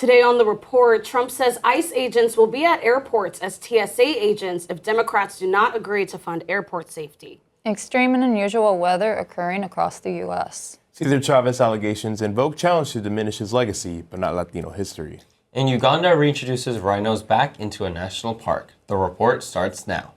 Today on The Report, Trump says ICE agents will be at airports as TSA agents if Democrats do not agree to fund airport safety. Extreme and unusual weather occurring across the U.S. Cesar Chavez allegations invoke challenge to diminish his legacy, but not Latino history. And Uganda reintroduces rhinos back into a national park. The report starts now.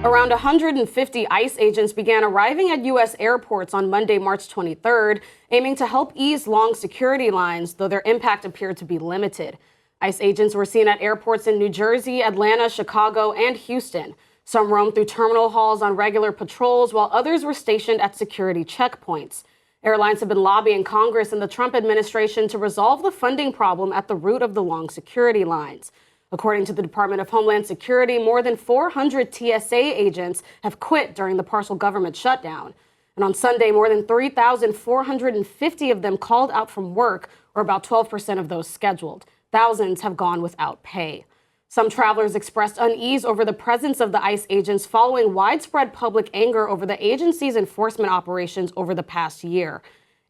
Around 150 ICE agents began arriving at U.S. airports on Monday, March 23rd, aiming to help ease long security lines, though their impact appeared to be limited. ICE agents were seen at airports in New Jersey, Atlanta, Chicago, and Houston. Some roamed through terminal halls on regular patrols, while others were stationed at security checkpoints. Airlines have been lobbying Congress and the Trump administration to resolve the funding problem at the root of the long security lines. According to the Department of Homeland Security, more than 400 TSA agents have quit during the partial government shutdown. And on Sunday, more than 3,450 of them called out from work, or about 12% of those scheduled. Thousands have gone without pay. Some travelers expressed unease over the presence of the ICE agents following widespread public anger over the agency's enforcement operations over the past year.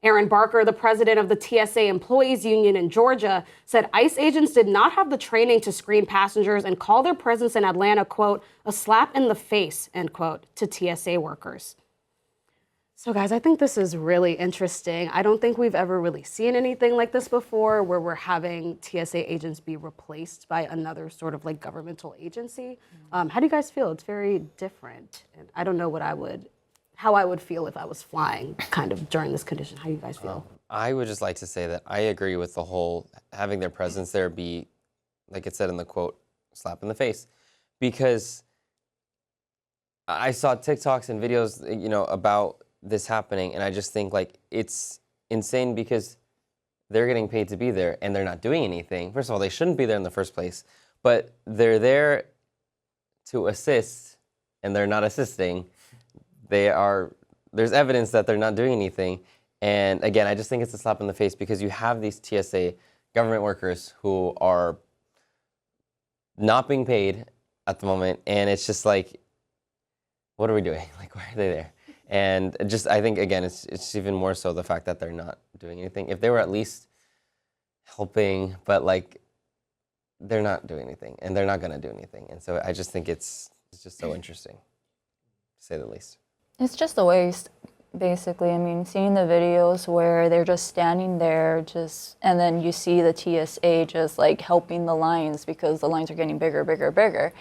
Aaron Barker, the president of the TSA Employees Union in Georgia, said ICE agents did not have the training to screen passengers and called their presence in Atlanta, quote, a slap in the face, end quote, to TSA workers. So, guys, I think this is really interesting. I don't think we've ever really seen anything like this before, where we're having TSA agents be replaced by another sort of like governmental agency. How do you guys feel? It's very different. And I don't know how I would feel if I was flying kind of during this condition. How do you guys feel? I would just like to say that I agree with the whole having their presence there be, like it said in the quote, slap in the face. Because I saw TikToks and videos, about this happening, and I just think like it's insane because they're getting paid to be there and they're not doing anything. First of all, they shouldn't be there in the first place, but they're there to assist and they're not assisting. There's evidence that they're not doing anything. And again, I just think it's a slap in the face because you have these TSA government workers who are not being paid at the moment. And it's just like, what are we doing? Like, why are they there? And just, I think, again, it's even more so the fact that they're not doing anything. If they were at least helping, but like, they're not doing anything and they're not going to do anything. And so I just think it's just so interesting, to say the least. It's just a waste, basically. I mean, seeing the videos where they're just standing there, and then you see the TSA just like helping the lines because the lines are getting bigger, bigger, bigger.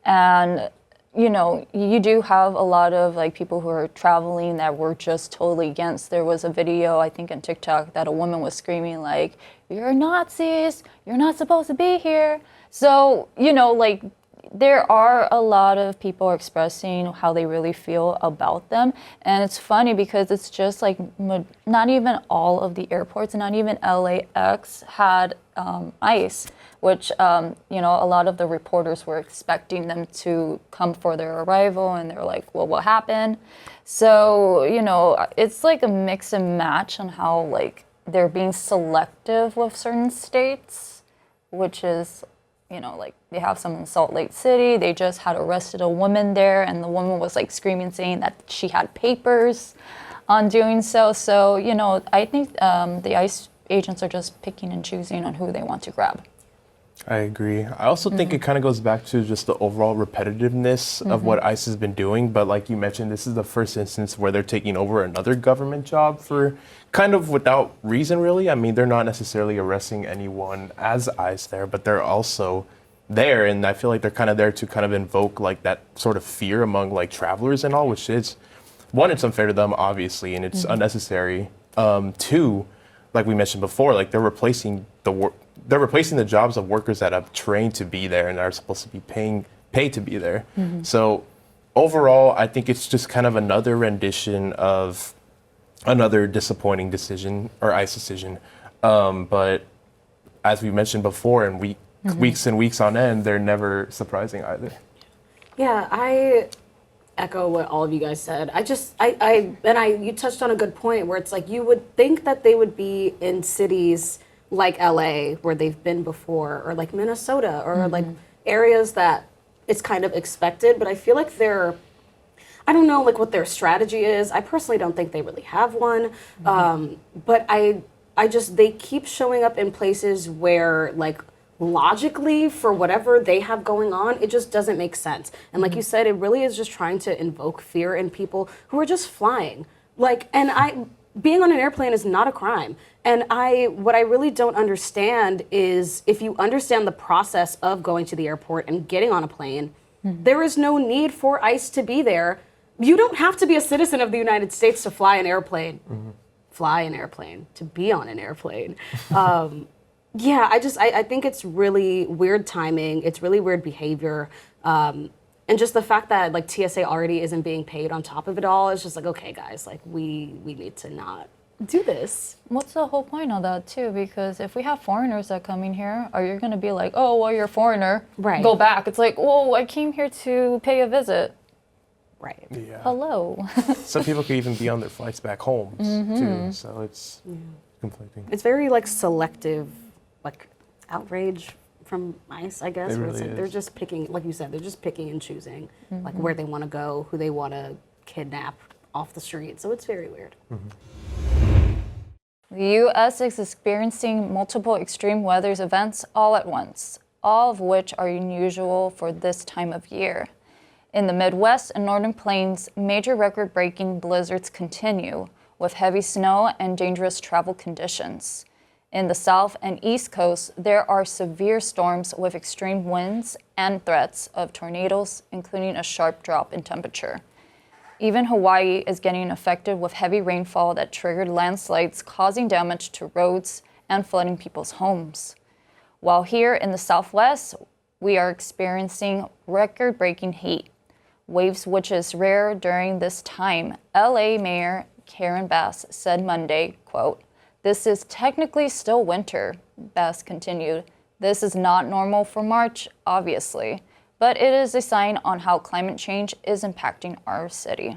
And, you do have a lot of like people who are traveling that were just totally against. There was a video, I think, on TikTok that a woman was screaming like, "You're Nazis, you're not supposed to be here." So, like, there are a lot of people expressing how they really feel about them. And it's funny because it's just like not even all of the airports, not even LAX had ICE, which, a lot of the reporters were expecting them to come for their arrival. And they're like, well, what happened? So, it's like a mix and match on how like they're being selective with certain states, which is, like they have some in Salt Lake City. They just had arrested a woman there, and the woman was like screaming, saying that she had papers on doing so. So, I think the ICE agents are just picking and choosing on who they want to grab. I agree. I also think it kind of goes back to just the overall repetitiveness of what ICE has been doing. But like you mentioned, this is the first instance where they're taking over another government job for kind of without reason, really. I mean, they're not necessarily arresting anyone as ICE there, but they're also there. And I feel like they're kind of there to kind of invoke like that sort of fear among like travelers and all, which is, one, it's unfair to them, obviously, and it's unnecessary. Two, like we mentioned before, like they're replacing the jobs of workers that have trained to be there and are supposed to be paid to be there. So overall, I think it's just kind of another rendition of another disappointing decision or ICE decision. But as we mentioned before, and weeks and weeks on end, they're never surprising either. Yeah, echo what all of you guys said. You touched on a good point where it's like you would think that they would be in cities like LA where they've been before, or like Minnesota, or like areas that it's kind of expected, but I feel like I don't know like what their strategy is. I personally don't think they really have one. But they keep showing up in places where like logically for whatever they have going on, it just doesn't make sense. And like you said, it really is just trying to invoke fear in people who are just flying. Being on an airplane is not a crime. And what I really don't understand is if you understand the process of going to the airport and getting on a plane, there is no need for ICE to be there. You don't have to be a citizen of the United States to fly an airplane. Fly an airplane, to be on an airplane. I think it's really weird timing. It's really weird behavior. And just the fact that like TSA already isn't being paid on top of it all, it's just like, okay, guys, like we need to not do this. What's the whole point of that too? Because if we have foreigners that come in here, are you going to be like, oh, well, you're a foreigner, right? Go back. It's like, whoa, I came here to pay a visit. Right. Yeah. Hello. Some people could even be on their flights back home too, so it's conflicting. It's very like selective, like outrage from ICE, I guess. It Where really it's like is. they're just picking, like you said, they're just picking and choosing like where they want to go, who they want to kidnap off the street. So it's very weird. The U.S. is experiencing multiple extreme weather events all at once, all of which are unusual for this time of year. In the Midwest and Northern Plains, major record-breaking blizzards continue, with heavy snow and dangerous travel conditions. In the South and East Coast, there are severe storms with extreme winds and threats of tornadoes, including a sharp drop in temperature. Even Hawaii is getting affected with heavy rainfall that triggered landslides, causing damage to roads and flooding people's homes. While here in the Southwest, we are experiencing record-breaking heat, waves which is rare during this time. LA Mayor Karen Bass said Monday, quote, "This is technically still winter," Bass continued. "This is not normal for March, obviously, but it is a sign on how climate change is impacting our city."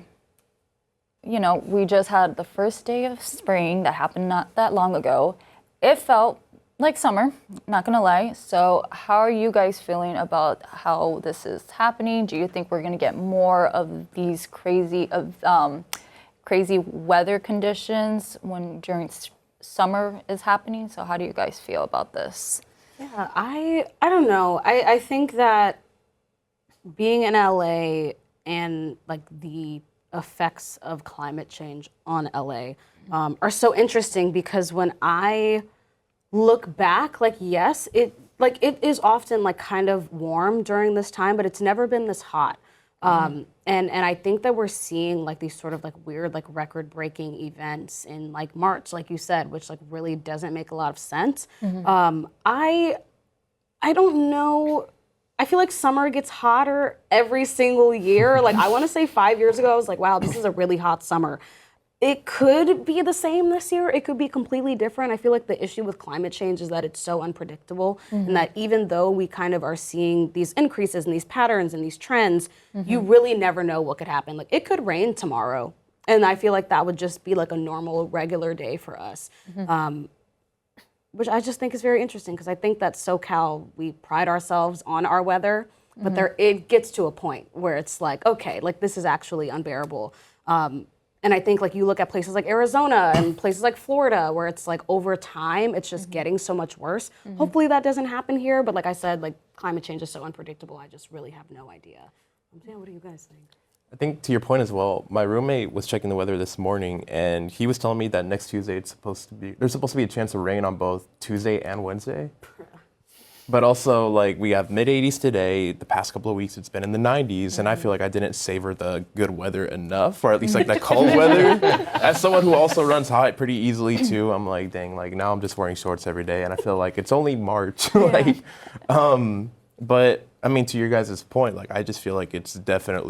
You know, we just had the first day of spring that happened not that long ago. It felt like summer, not gonna lie. So how are you guys feeling about how this is happening? Do you think we're gonna get more of these crazy weather conditions during summer is happening? So how do you guys feel about this? Yeah, I don't know. I think that being in LA and like the effects of climate change on LA are so interesting because when I look back, like yes, it is often like kind of warm during this time, but it's never been this hot. And I think that we're seeing like these sort of like weird like record-breaking events in like March, like you said, which like really doesn't make a lot of sense. I don't know. I feel like summer gets hotter every single year. Like I want to say 5 years ago, I was like, wow, this is a really hot summer. It could be the same this year. It could be completely different. I feel like the issue with climate change is that it's so unpredictable and that even though we kind of are seeing these increases and these patterns and these trends, you really never know what could happen. Like it could rain tomorrow. And I feel like that would just be like a normal, regular day for us. Which I just think is very interesting because I think that SoCal, we pride ourselves on our weather, but it gets to a point where it's like, okay, like this is actually unbearable. And I think like you look at places like Arizona and places like Florida where it's like over time, it's just getting so much worse. Hopefully that doesn't happen here. But like I said, like climate change is so unpredictable. I just really have no idea. Yeah, what do you guys think? I think to your point as well, my roommate was checking the weather this morning and he was telling me that next Tuesday there's supposed to be a chance of rain on both Tuesday and Wednesday. But also, like, we have mid-80s today. The past couple of weeks, it's been in the 90s, and I feel like I didn't savor the good weather enough, or at least, like, the cold weather. As someone who also runs hot pretty easily, too, I'm like, dang, like, now I'm just wearing shorts every day, and I feel like it's only March. But, I mean, to your guys' point, like, I just feel like it's different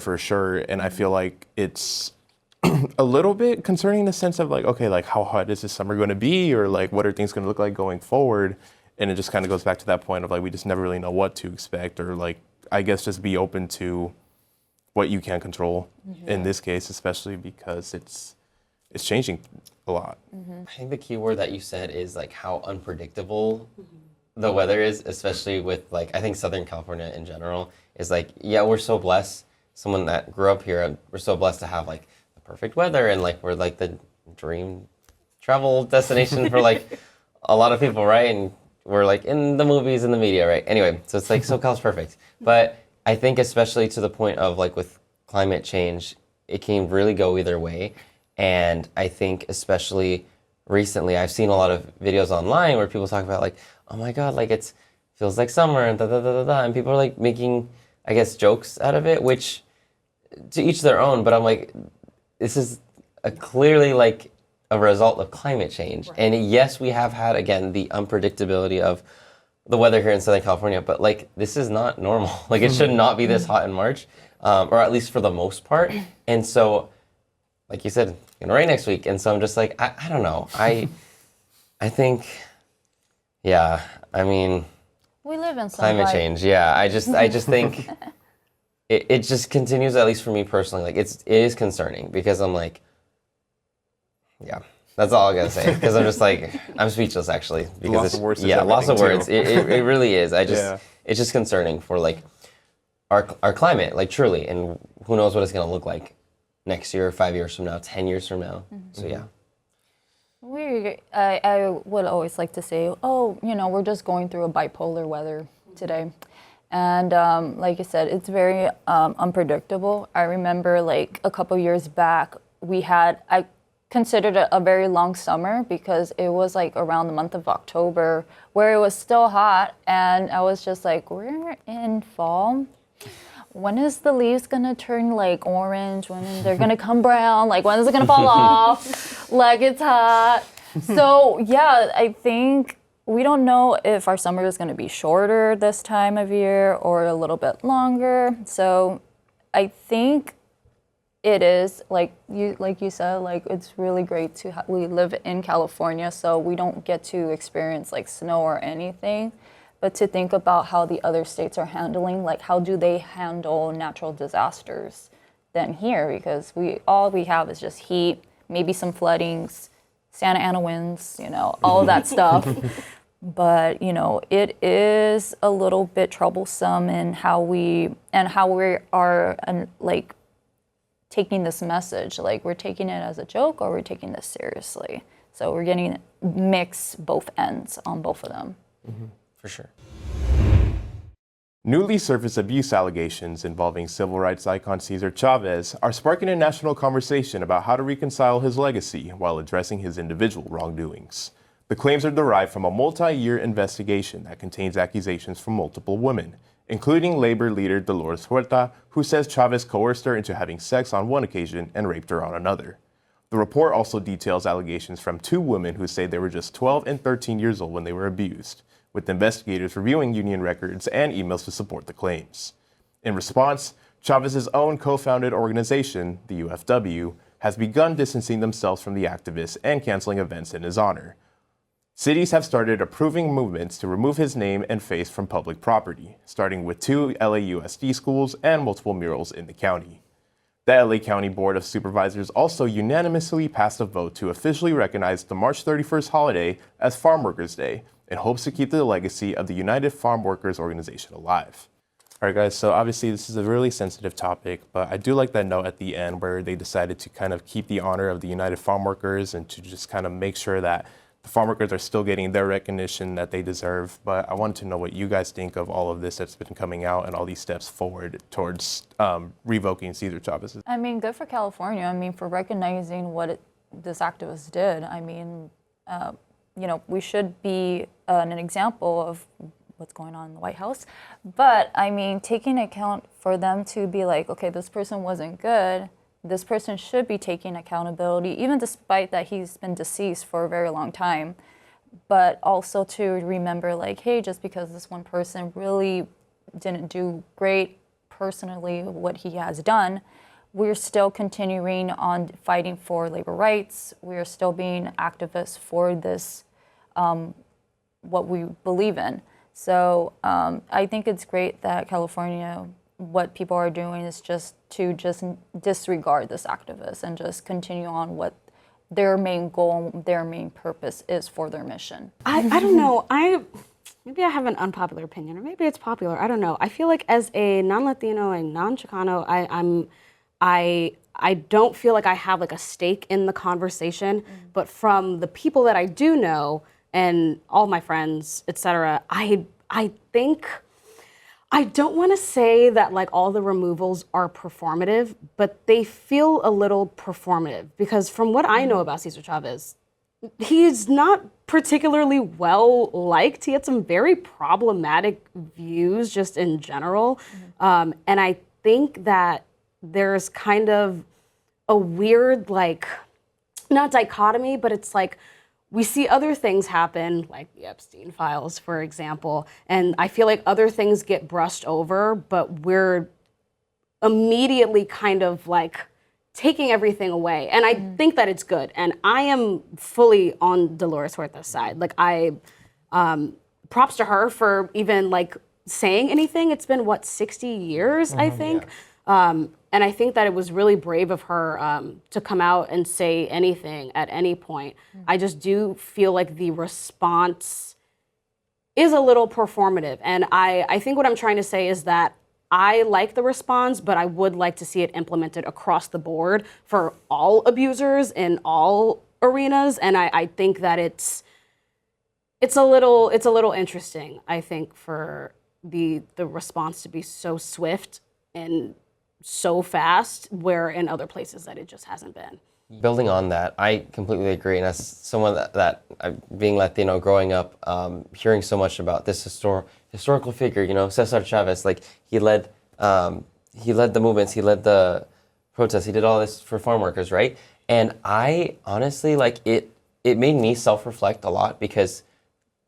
for sure, and I feel like it's a little bit concerning in the sense of like, okay, like how hot is this summer going to be, or like what are things going to look like going forward? And it just kind of goes back to that point of like we just never really know what to expect, or like I guess just be open to what you can control in this case, especially because it's changing a lot. I think the key word that you said is like how unpredictable the weather is, especially with like I think Southern California in general is like, yeah, we're so blessed. Someone that grew up here, we're so blessed to have like the perfect weather and like we're like the dream travel destination for like a lot of people, right? And we're like in the movies and the media, right? Anyway, so it's like SoCal's perfect. But I think especially to the point of like with climate change, it can really go either way. And I think especially recently, I've seen a lot of videos online where people talk about like, oh my God, like it's feels like summer and da da da da da, and people are like making, I guess, jokes out of it, which to each their own. But I'm like, this is clearly like a result of climate change. Right. And yes, we have had again the unpredictability of the weather here in Southern California, but like this is not normal. Like it should not be this hot in March, or at least for the most part. And so, like you said, it's gonna rain next week, and so I'm just like, I don't know. I think, yeah. I mean, we live in some climate change. Yeah, I just think it just continues, at least for me personally. Like it is concerning because I'm like, yeah. That's all I gotta say because I'm just like I'm speechless actually because lots of words. Yeah, lots of words. Too. It really is. It's just concerning for like our climate, like truly, and who knows what it's gonna look like next year, 5 years from now, 10 years from now. So yeah. I would always like to say, oh, we're just going through a bipolar weather today. And like you said, it's very unpredictable. I remember like a couple years back, I considered it a very long summer because it was like around the month of October where it was still hot. And I was just like, we're in fall. When is the leaves gonna turn like orange? When they're gonna come brown? Like when is it gonna fall off? Like it's hot. So yeah, I think we don't know if our summer is gonna be shorter this time of year or a little bit longer. So I think it is like you said, like it's really great to we live in California, so we don't get to experience like snow or anything. But to think about how the other states are handling, like how do they handle natural disasters than here? Because all we have is just heat, maybe some floodings, Santa Ana winds, all of that stuff. But, it is a little bit troublesome in how we are like taking this message. Like we're taking it as a joke or we're taking this seriously. So we're getting mix both ends on both of them. Mm-hmm. For sure. Newly surfaced abuse allegations involving civil rights icon Cesar Chavez are sparking a national conversation about how to reconcile his legacy while addressing his individual wrongdoings. The claims are derived from a multi-year investigation that contains accusations from multiple women, including labor leader Dolores Huerta, who says Chavez coerced her into having sex on one occasion and raped her on another. The report also details allegations from two women who say they were just 12 and 13 years old when they were abused, with investigators reviewing union records and emails to support the claims. In response, Chavez's own co-founded organization, the UFW, has begun distancing themselves from the activists and canceling events in his honor. Cities have started approving movements to remove his name and face from public property, starting with 2 LAUSD schools and multiple murals in the county. The LA County Board of Supervisors also unanimously passed a vote to officially recognize the March 31st holiday as Farm Workers' Day, in hopes to keep the legacy of the United Farm Workers Organization alive. All right, guys, so obviously this is a really sensitive topic, but I do like that note at the end where they decided to kind of keep the honor of the United Farm Workers and to just kind of make sure that the farm workers are still getting their recognition that they deserve. But I wanted to know what you guys think of all of this that's been coming out and all these steps forward towards revoking Cesar Chavez. I mean, good for California. I mean, for recognizing what this activist did. I mean, we should be an example of what's going on in the White House. But I mean, taking account for them to be like, okay, this person wasn't good. This person should be taking accountability, even despite that he's been deceased for a very long time. But also to remember like, hey, just because this one person really didn't do great personally what he has done, we're still continuing on fighting for labor rights. We're still being activists for this, what we believe in. So I think it's great that California what people are doing is just to disregard this activist and just continue on what their main goal, their main purpose is for their mission. I don't know. Maybe I have an unpopular opinion, or maybe it's popular. I don't know. I feel like as a non-Latino and non-Chicano, I don't feel like I have like a stake in the conversation. But from the people that I do know and all my friends, etc., I think. I don't want to say that like all the removals are performative, but they feel a little performative because from what I know about Cesar Chavez, he's not particularly well liked. He had some very problematic views just in general. And I think that there's kind of a weird like, not dichotomy, but it's like, we see other things happen, like the Epstein files, for example, and I feel like other things get brushed over, but we're immediately kind of like taking everything away. And I think that it's good. And I am fully on Dolores Huerta's side. Like props to her for even like saying anything. It's been 60 years, I think. Yeah. And I think that it was really brave of her to come out and say anything at any point. I just do feel like the response is a little performative. And I think what I'm trying to say is that I like the response, but I would like to see it implemented across the board for all abusers in all arenas. And I think that it's a little interesting, I think, for the response to be so swift and so fast, where in other places that it just hasn't been. Building on that, I completely agree. And as someone that being Latino, growing up, hearing so much about this historical figure, Cesar Chavez, like he led the movements, he led the protests, he did all this for farm workers, right? And I honestly, like it made me self-reflect a lot because,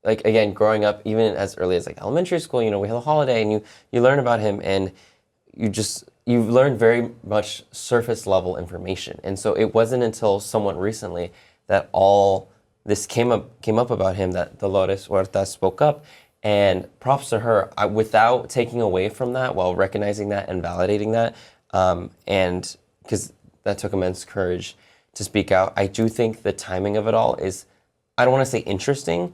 like, again, growing up, even as early as like elementary school, we had a holiday and you learn about him and you've learned very much surface level information. And so it wasn't until somewhat recently that all this came up about him that Dolores Huerta spoke up. And props to her, without taking away from that, while recognizing that and validating that, and because that took immense courage to speak out. I do think the timing of it all is, I don't want to say interesting,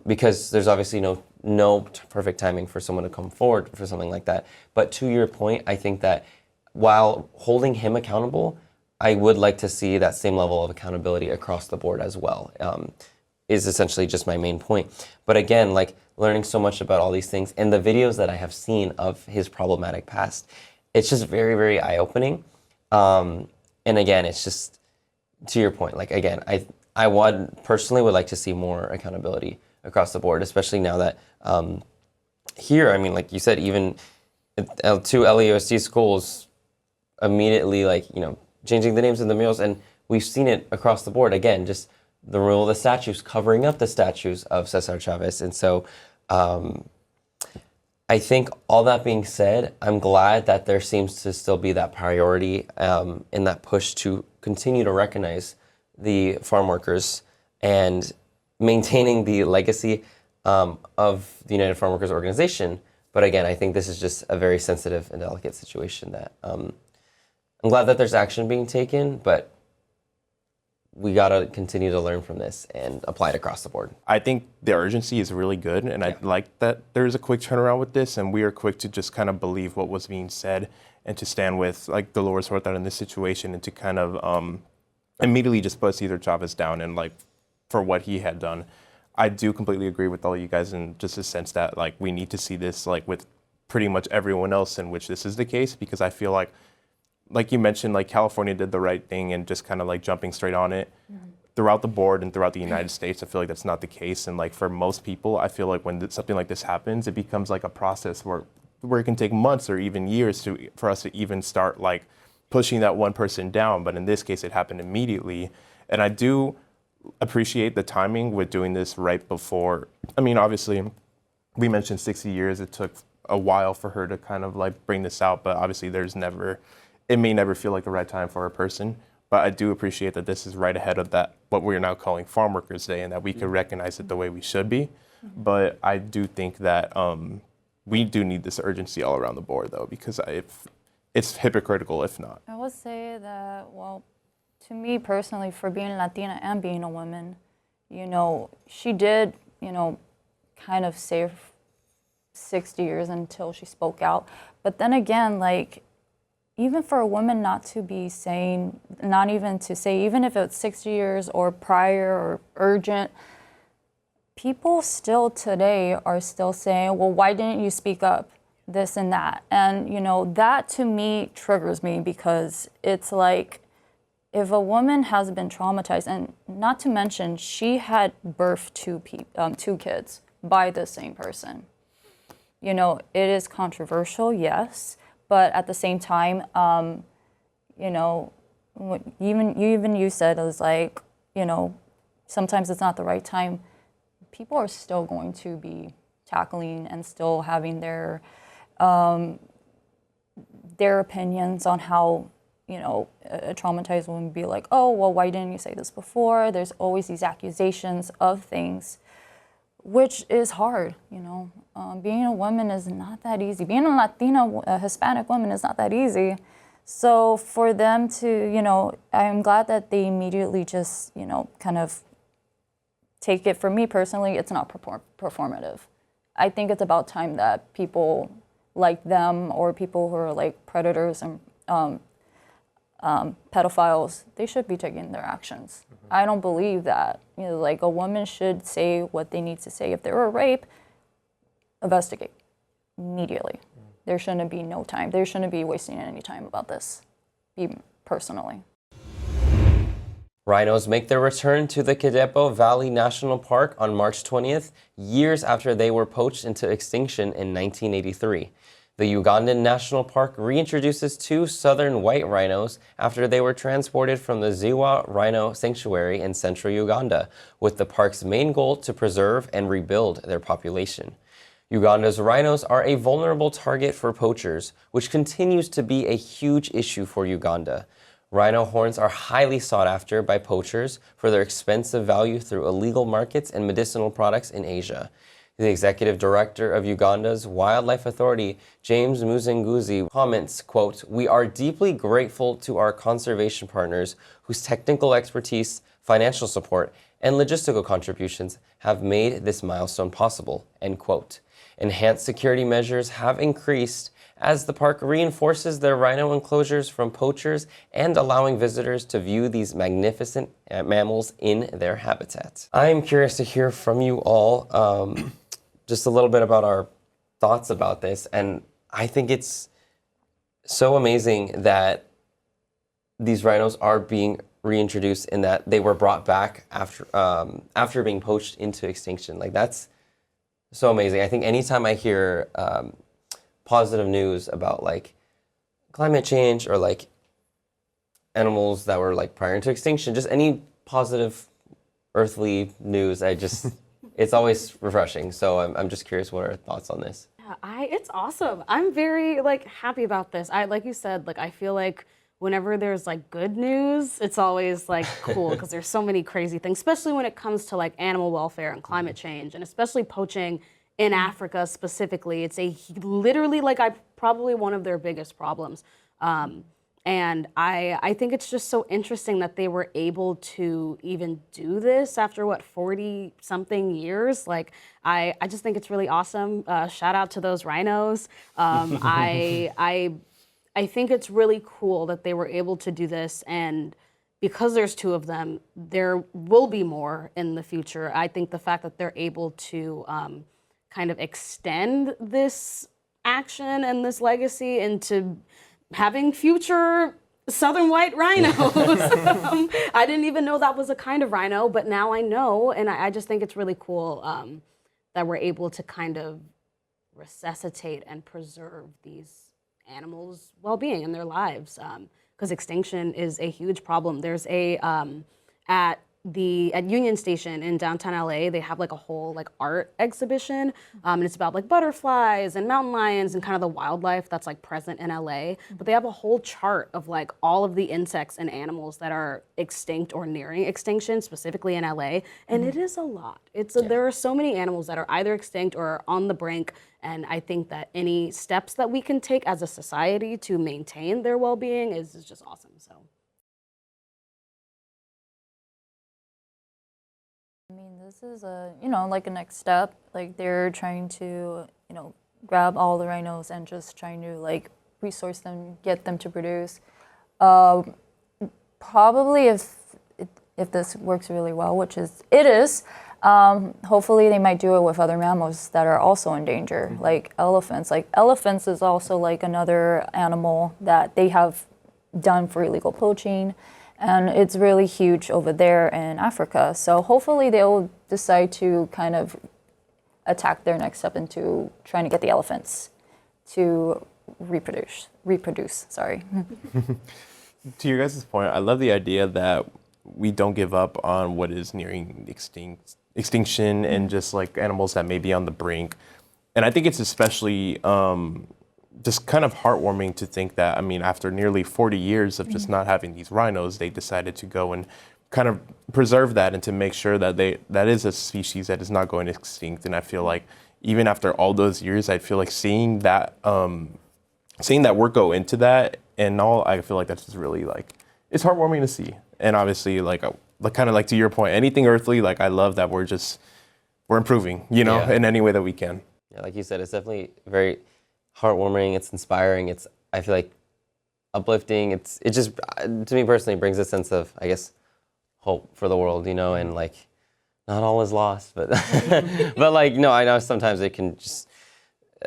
because there's obviously no perfect timing for someone to come forward for something like that. But to your point, I think that while holding him accountable, I would like to see that same level of accountability across the board as well, is essentially just my main point. But again, like learning so much about all these things and the videos that I have seen of his problematic past, it's just very, very eye-opening. And again, it's just, to your point, like again, I personally would like to see more accountability across the board, especially now that here, I mean, like you said, even two LAUSD schools immediately, like, changing the names of the murals, and we've seen it across the board. Again, just the rule of the statues, covering up the statues of Cesar Chavez. And so I think all that being said, I'm glad that there seems to still be that priority in that push to continue to recognize the farm workers and maintaining the legacy of the United Farm Workers Organization. But again, I think this is just a very sensitive and delicate situation that I'm glad that there's action being taken, but we got to continue to learn from this and apply it across the board. I think the urgency is really good, and I like that there's a quick turnaround with this, and we are quick to just kind of believe what was being said and to stand with like Dolores Huerta in this situation and to kind of immediately just put Cesar Chavez down and like for what he had done. I do completely agree with all you guys in just a sense that like we need to see this like with pretty much everyone else in which this is the case, because I feel like you mentioned, like California did the right thing and just kind of like jumping straight on it. Throughout the board and throughout the United States, I feel like that's not the case. And like for most people, I feel like when something like this happens, it becomes like a process where it can take months or even years for us to even start like pushing that one person down. But in this case, it happened immediately. And I do appreciate the timing with doing this right before. I mean, obviously, we mentioned 60 years. It took a while for her to kind of like bring this out, but obviously it may never feel like the right time for a person. But I do appreciate that this is right ahead of that, what we're now calling Farm Workers Day, and that we can recognize it the way we should be. But I do think that we do need this urgency all around the board, though, because if it's hypocritical if not. I would say that, well, to me personally, for being Latina and being a woman, you know, she did, you know, kind of save 60 years until she spoke out. But then again, like, even for a woman not to be saying, not even to say, even if it's 60 years or prior or urgent, people still today are still saying, well, why didn't you speak up? This and that. And, you know, that to me triggers me, because it's like, if a woman has been traumatized, and not to mention she had birthed two kids by the same person. You know, it is controversial, yes, but at the same time, you know, even you said it was like, you know, sometimes it's not the right time. People are still going to be tackling and still having their opinions on how, you know, a traumatized woman would be like, oh, well, why didn't you say this before? There's always these accusations of things, which is hard, you know. Being a woman is not that easy. Being a Latina, a Hispanic woman is not that easy. So for them to, you know, I'm glad that they immediately just, you know, kind of take it. For me personally, it's not performative. I think it's about time that people like them, or people who are like predators and pedophiles, they should be taking their actions. Mm-hmm. I don't believe that, you know, like, a woman should say what they need to say. If there were a rape, investigate immediately. Mm-hmm. There shouldn't be no time. There shouldn't be wasting any time about this, personally. Rhinos make their return to the Kidepo Valley National Park on March 20th, years after they were poached into extinction in 1983. The Ugandan National Park reintroduces 2 southern white rhinos after they were transported from the Ziwa Rhino Sanctuary in central Uganda, with the park's main goal to preserve and rebuild their population. Uganda's rhinos are a vulnerable target for poachers, which continues to be a huge issue for Uganda. Rhino horns are highly sought after by poachers for their expensive value through illegal markets and medicinal products in Asia. The executive director of Uganda's Wildlife Authority, James Muzenguzi, comments, quote, "We are deeply grateful to our conservation partners whose technical expertise, financial support, and logistical contributions have made this milestone possible," end quote. Enhanced security measures have increased as the park reinforces their rhino enclosures from poachers and allowing visitors to view these magnificent mammals in their habitat. I am curious to hear from you all just a little bit about our thoughts about this, and I think it's so amazing that these rhinos are being reintroduced, in that they were brought back after being poached into extinction. Like, that's so amazing. I think anytime I hear positive news about like climate change, or like animals that were like prior to extinction, just any positive earthly news, it's always refreshing. So I'm just curious, what are your thoughts on this? Yeah, it's awesome. I'm very happy about this. Like you said, I feel like whenever there's good news, it's always cool, because there's so many crazy things, especially when it comes to animal welfare and climate change, and especially poaching in Africa specifically. It's literally probably one of their biggest problems. And I think it's just so interesting that they were able to even do this after 40 something years. I just think it's really awesome. Shout out to those rhinos. I think it's really cool that they were able to do this, and because there's 2 of them, there will be more in the future. I think the fact that they're able to kind of extend this action and this legacy into having future southern white rhinos. I didn't even know that was a kind of rhino, but now I know, and I just think it's really cool that we're able to kind of resuscitate and preserve these animals' well-being and their lives, because extinction is a huge problem. There's at at Union Station in downtown LA, they have like a whole like art exhibition, and it's about like butterflies and mountain lions and kind of the wildlife that's like present in LA. But they have a whole chart of like all of the insects and animals that are extinct or nearing extinction, specifically in LA, and it is a lot. There are so many animals that are either extinct or are on the brink, and I think that any steps that we can take as a society to maintain their well-being is just awesome. So. I mean, this is like a next step. Like they're trying to, grab all the rhinos and just trying to like resource them, get them to produce. Probably if this works really well, which it is, hopefully they might do it with other mammals that are also in danger, like elephants. Like elephants is also like another animal that they have done for illegal poaching. And it's really huge over there in Africa. So hopefully they'll decide to kind of attack their next step into trying to get the elephants to reproduce. Sorry. To your guys' point, I love the idea that we don't give up on what is nearing extinction and just like animals that may be on the brink. And I think it's especially just kind of heartwarming to think that, I mean, after nearly 40 years of just not having these rhinos, they decided to go and kind of preserve that and to make sure that that is a species that is not going extinct. And I feel like even after all those years, I feel like seeing that work go into that and all, I feel like that's just really like, it's heartwarming to see. And obviously like kind of like to your point, anything earthly, like I love that we're improving, in any way that we can. Yeah, like you said, it's definitely very heartwarming. It's inspiring. I feel like uplifting. It just, to me personally, brings a sense of, I guess, hope for the world, and like, not all is lost, but but like, no, I know sometimes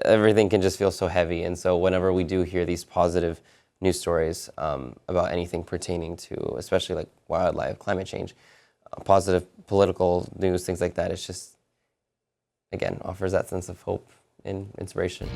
everything can just feel so heavy. And so whenever we do hear these positive news stories about anything pertaining to, especially like wildlife, climate change, positive political news, things like that, it's just, again, offers that sense of hope and inspiration.